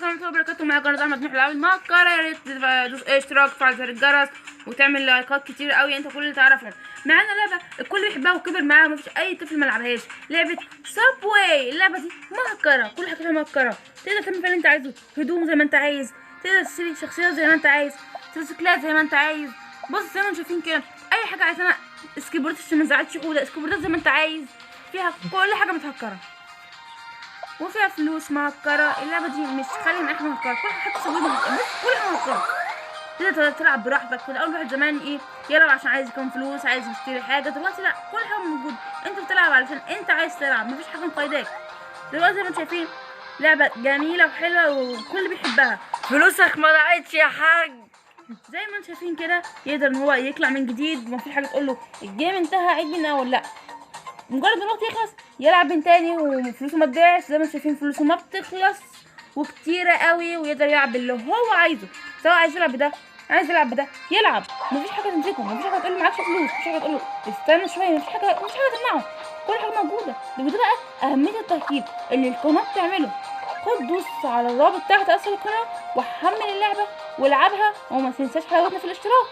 ورحمة الله وبركاته. معايا قناة أحمد محي العاب المهكرة. يا ريت تدوس اشتراك وتفعل زر الجرس وتعمل لايكات كتير قوي. انت كل اللي تعرفهم. معانا لعبة الكل بيحبها وكبر معاها، مفيش أي طفل ما لعبهاش. لعبة سابواي. اللعبة دي مهكرة، كل حاجة فيها مهكرة. تقدر تعمل فيها اللي انت عايزه، هدوم زي ما انت عايز، تقدر تشتري شخصيات زي ما انت عايز، تروسيكلات زي ما انت عايز. بص زي ما انتم شايفين كده، أي حاجة عايزها. سكيبوردات عشان ما تزعلش حودة، سكيبوردات زي ما انت عايز. فيها كل حاجة متهكرة وفيها فلوس مهكرة. اللعبة دي مش خالية من أي حاجة مهكرة، كل حاجة تسويها بص كل حاجة مهكرة. تقدر تلعب براحتك. في الأول واحد زمان يلعب عشان عايز يكون فلوس، عايز يشتري حاجة. دلوقتي لا، كل حاجة موجودة. انت بتلعب علشان انت عايز تلعب، مفيش حاجة مقيداك. دلوقتي زي ما انتم شايفين لعبة جميلة وحلوة والكل بيحبها. فلوسك ما ضاعتش يا حاج. زي ما انتم شايفين كده، يقدر ان هو يطلع من جديد، ومفيش حاجة تقول له الجيم انتهى عيد من الأول. لا، مجرد ما الوقت يخلص يلعب من تاني وفلوسه ما تضيعش. زي ما انتم شايفين فلوسه ما بتخلص وكتيرة قوي، ويقدر يلعب اللي هو عايزه. سواء عايز يلعب بده، عايز يلعب بده، يلعب. مفيش حاجة تمسكه، مفيش حاجة تقول له معكش فلوس، مفيش حاجة تقول له استنى شوية، مفيش حاجة تمنعه. كل حاجة موجودة. وده بقى أهمية التركيب اللي القناة بتعمله. خد دوس على الرابط تحت أسفل القناة وحمل اللعبة والعبها، وما تنساش حلاوتنا في الاشتراك.